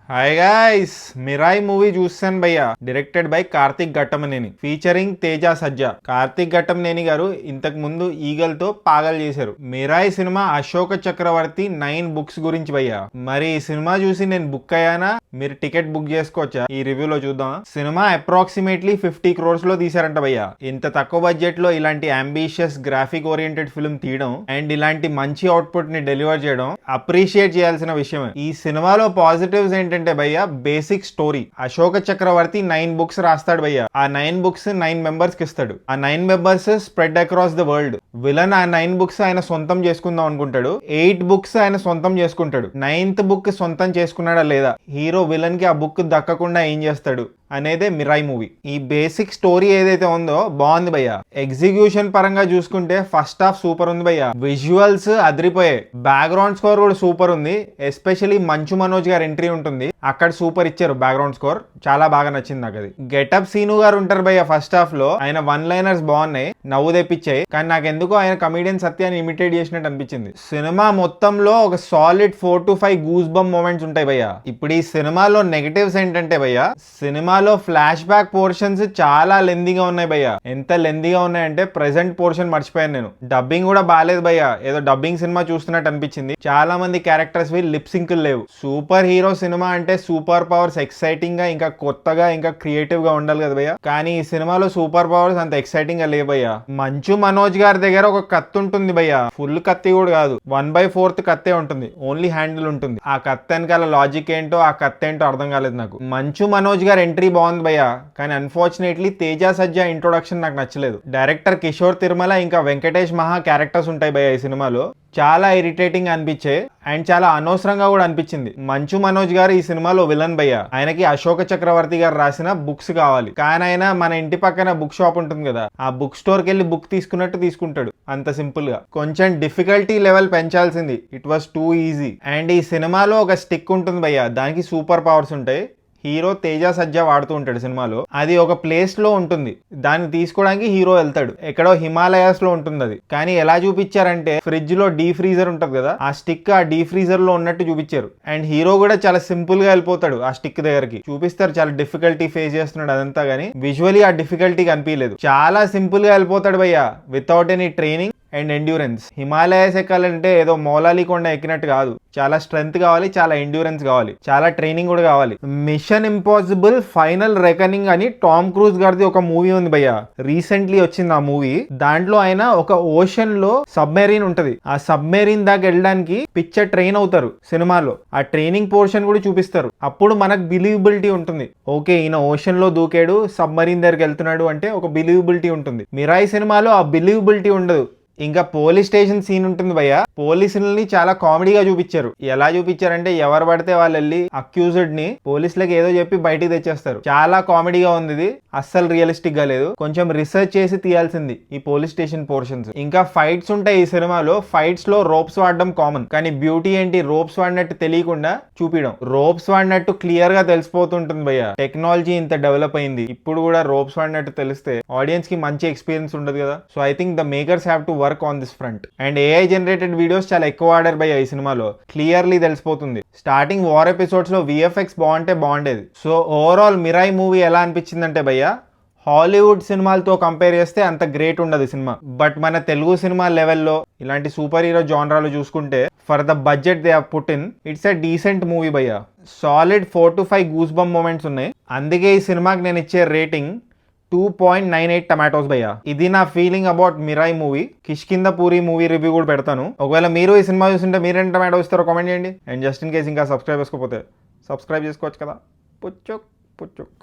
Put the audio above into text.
Hi guys, Mirai movie చూసాను భయ్య. Directed by Karthik Ghattamaneni, featuring Teja Sajja. Karthik Ghattamaneni గారు ఇంతకు ముందు ఈగల్ తో పాగల్ చేశారు. మిరాయి సినిమా అశోక చక్రవర్తి 9 బుక్స్ గురించి భయ్య. మరి ఈ సినిమా చూసి నేను బుక్ అయ్యానా? మీరు టికెట్ బుక్ చేసుకోవచ్చా? ఈ రివ్యూలో చూద్దాం. సినిమా అప్రాక్సిమేట్లీ 50 crores లో తీసారంట భయ్య. ఇంత తక్కువ బడ్జెట్ లో ఇలాంటి అంబిషియస్ గ్రాఫిక్ ఓరియంటెడ్ ఫిల్మ్ తీయడం అండ్ ఇలాంటి మంచి అవుట్పుట్ ని డెలివర్ చేయడం అప్రిషియేట్ చేయాల్సిన విషయమే. ఈ సినిమాలో పాజిటివ్స్ ఏంటంటే భయ్య, basic story. Ashoka Chakravarti 9 books రాస్తాడు భయ్య. ఆ 9 బుక్స్ 9 మెంబర్స్ కి ఇస్తాడు. ఆ 9 members spread across the world. Villain ఆ 9 బుక్స్ ఆయన సొంతం చేసుకుందాం అనుకుంటాడు. 8 బుక్స్ ఆయన సొంతం చేసుకుంటాడు. 9th బుక్ సొంతం చేసుకున్నాడా లేదా, హీరో విలన్ కి ఆ బుక్ దక్కకుండా ఏం చేస్తాడు అనేదే మిరాయి మూవీ. ఈ బేసిక్ స్టోరీ ఏదైతే ఉందో బాగుంది భయ్య. ఎగ్జిక్యూషన్ పరంగా చూసుకుంటే ఫస్ట్ హాఫ్ సూపర్ ఉంది భయ్య. విజువల్స్ అదిరిపోయాయి. బ్యాక్గ్రౌండ్ స్కోర్ కూడా సూపర్ ఉంది. ఎస్పెషల్లీ మంచు మనోజ్ గారి ఎంట్రీ ఉంటుంది, అక్కడ సూపర్ ఇచ్చారు. బ్యాక్గ్రౌండ్ స్కోర్ చాలా బాగా నచ్చింది నాకు. అది గెటప్ సీను గారు ఉంటారు భయ్య ఫస్ట్ హాఫ్ లో. ఆయన 1 లైనర్స్ బాగున్నాయి, నవ్వు తెప్పించాయి. కానీ నాకు ఎందుకో ఆయన కమీడియన్ సత్యాన్ని ఇమిటేట్ చేసినట్టు అనిపించింది. సినిమా మొత్తంలో ఒక solid 4 to 5 goose bump moments ఉంటాయి భయ్య. ఇప్పుడు ఈ సినిమాలో నెగటివ్స్ ఏంటంటే భయ్య, సినిమాలో ఫ్లాష్ బ్యాక్ పోర్షన్స్ చాలా లెందీగా ఉన్నాయి భయ్య. ఎంత లెందీగా ఉన్నాయంటే ప్రెసెంట్ పోర్షన్ మర్చిపోయాను నేను. డబ్బింగ్ కూడా బాగాలేదు భయ్య. ఏదో డబ్బింగ్ సినిమా చూస్తున్నట్టు అనిపించింది. చాలా మంది క్యారెక్టర్స్ లిప్ సింక్ లేవు. సూపర్ హీరో సినిమా అంటే సూపర్ పవర్స్ ఎక్సైటింగ్ గా, ఇంకా కొత్తగా, ఇంకా క్రియేటివ్ గా ఉండాలి కదా భయ్య. కానీ ఈ సినిమాలో సూపర్ పవర్స్ అంత ఎక్సైటింగ్ గా లేవు భయ్య. మంచు మనోజ్ గారి దగ్గర ఒక కత్తి ఉంటుంది భయ్య. ఫుల్ కత్తి కూడా కాదు, 1/4 కత్తే ఉంటుంది. ఓన్లీ హ్యాండిల్ ఉంటుంది. ఆ కత్తి వెనకాల లాజిక్ ఏంటో, ఆ కత్తి ఏంటో అర్థం కాలేదు నాకు. మంచు మనోజ్ గారి ఎంట్రీ బాగుంది భయ్య, కానీ అన్ఫార్చునేట్లీ తేజ సజ్జా ఇంట్రొడక్షన్ నాకు నచ్చలేదు. డైరెక్టర్ కిషోర్ తిరుమల ఇంకా వెంకటేష్ మహా క్యారెక్టర్స్ ఉంటాయి భయ్య ఈ సినిమాలో. చాలా ఇరిటేటింగ్ అనిపించాయి అండ్ చాలా అనవసరంగా కూడా అనిపించింది. మంచు మనోజ్ గారు ఈ సినిమాలో విలన్ భయ్య. ఆయనకి అశోక చక్రవర్తి గారు రాసిన బుక్స్ కావాలి, కానీ ఆయన మన ఇంటి పక్కన బుక్ షాప్ ఉంటుంది కదా, ఆ బుక్ స్టోర్ కి వెళ్ళి బుక్ తీసుకున్నట్టు తీసుకుంటాడు. అంత సింపుల్ గా. కొంచెం డిఫికల్టీ లెవెల్ పెంచాల్సింది. It was too easy. And ఈ సినిమాలో ఒక స్టిక్ ఉంటుంది భయ్య, దానికి సూపర్ పవర్స్ ఉంటాయి. హీరో తేజ సజ్జా వాడుతూ ఉంటాడు సినిమాలో. అది ఒక ప్లేస్ లో ఉంటుంది, దాన్ని తీసుకోవడానికి హీరో వెళ్తాడు. ఎక్కడో హిమాలయాస్ లో ఉంటుంది అది. కానీ ఎలా చూపించారంటే, ఫ్రిడ్జ్ లో డీ ఫ్రీజర్ ఉంటుంది కదా, ఆ స్టిక్ ఆ డీ ఫ్రీజర్ లో ఉన్నట్టు చూపించారు. అండ్ హీరో కూడా చాలా సింపుల్ గా వెళ్ళిపోతాడు ఆ స్టిక్ దగ్గరికి. చూపిస్తారు చాలా డిఫికల్టీ ఫేస్ చేస్తున్నాడు అదంతా, గానీ విజువలీ ఆ డిఫికల్టీ కనిపించలేదు. చాలా సింపుల్ గా వెళ్ళిపోతాడు భయ్య, without any training and endurance. Himalayas ఎక్కాలంటే ఏదో మౌలాలి కొండ ఎక్కినట్టు కాదు. చాలా స్ట్రెంగ్త్ కావాలి, చాలా ఎండ్యూరెన్స్ కావాలి, చాలా ట్రైనింగ్ కూడా కావాలి. మిషన్ ఇంపాసిబుల్ ఫైనల్ రెకనింగ్ అని టామ్ క్రూజ్ గారిది ఒక మూవీ ఉంది భయ్య, రీసెంట్లీ వచ్చింది ఆ మూవీ. దాంట్లో ఆయన ఒక ఓషన్ లో సబ్మెరీన్ ఉంటది, ఆ సబ్మెరీన్ దాకా వెళ్ళడానికి పిక్చర్ ట్రైన్ అవుతారు సినిమాలో. ఆ ట్రైనింగ్ పోర్షన్ కూడా చూపిస్తారు. అప్పుడు మనకు బిలీవబిలిటీ ఉంటుంది. ఓకే, ఈయన ఓషన్ లో దూకాడు, సబ్మరీన్ దగ్గరికి వెళ్తున్నాడు అంటే ఒక బిలీవబిలిటీ ఉంటుంది. మిరాయి సినిమాలో ఆ బిలీవబిలిటీ ఉండదు. ఇంకా పోలీస్ స్టేషన్ సీన్ ఉంటుంది భయ్య. పోలీసుల్ని చాలా కామెడీగా చూపించారు. ఎలా చూపించారంటే, ఎవరు పడితే వాళ్ళు వెళ్ళి అక్యూజ్డ్ ని పోలీసులకు ఏదో చెప్పి బయటికి తెచ్చేస్తారు. చాలా కామెడీగా ఉంది ఇది, అస్సలు రియలిస్టిక్ గా లేదు. కొంచెం రీసెర్చ్ చేసి తీయాల్సింది ఈ పోలీస్ స్టేషన్ పోర్షన్స్. ఇంకా ఫైట్స్ ఉంటాయి ఈ సినిమాలో. ఫైట్స్ లో రోప్స్ వాడడం కామన్, కానీ బ్యూటీ ఏంటి, రోప్స్ వాడినట్టు తెలియకుండా చూపించడం. రోప్స్ వాడినట్టు క్లియర్ గా తెలిసిపోతుంటుంది భయ్య. టెక్నాలజీ ఇంత డెవలప్ అయింది, ఇప్పుడు కూడా రోప్స్ వాడినట్టు తెలిస్తే ఆడియన్స్ కి మంచి ఎక్స్పీరియన్స్ ఉండదు కదా. So I think the makers have to work on this front. And AI generated videos చాలా ఎక్కువ ఆడారు భయ్య ఈ సినిమాలో, క్లియర్లీ తెలిసిపోతుంది. స్టార్టింగ్ వార్ ఎపిసోడ్స్ లో విఎఫ్ఎక్స్ బాగుంటే బాగుండేది. సో ఓవరాల్ మిరాయి మూవీ ఎలా అనిపించిందంటే భయ్య, హాలీవుడ్ సినిమాలతో కంపేర్ చేస్తే అంత గ్రేట్ ఉండదు సినిమా. బట్ మన తెలుగు సినిమా లెవెల్లో ఇలాంటి సూపర్ హీరో జానరాలు చూసుకుంటే, for the budget they have put in, it's a decent movie భయ్య. Solid 4 to 5 goose bump moments ఉన్నాయి. అందుకే ఈ సినిమాకి నేను ఇచ్చే రేటింగ్ 2.98 టమాటోస్ భయ్య. ఇది నా feeling about Mirai movie. Kishkindhapuri movie review కూడా పెడతాను. ఒకవేళ మీరు ఈ సినిమా చూస్తుంటే మీరేంటి టమాటో ఇస్తారో కామెంట్ చేయండి. అండ్ జస్ట్ ఇన్ కేస్ ఇంకా సబ్స్క్రైబ్ చేసుకోకపోతే సబ్స్క్రైబ్ చేసుకోవచ్చు కదా. పుచ్చుక్ పుచ్చుక్.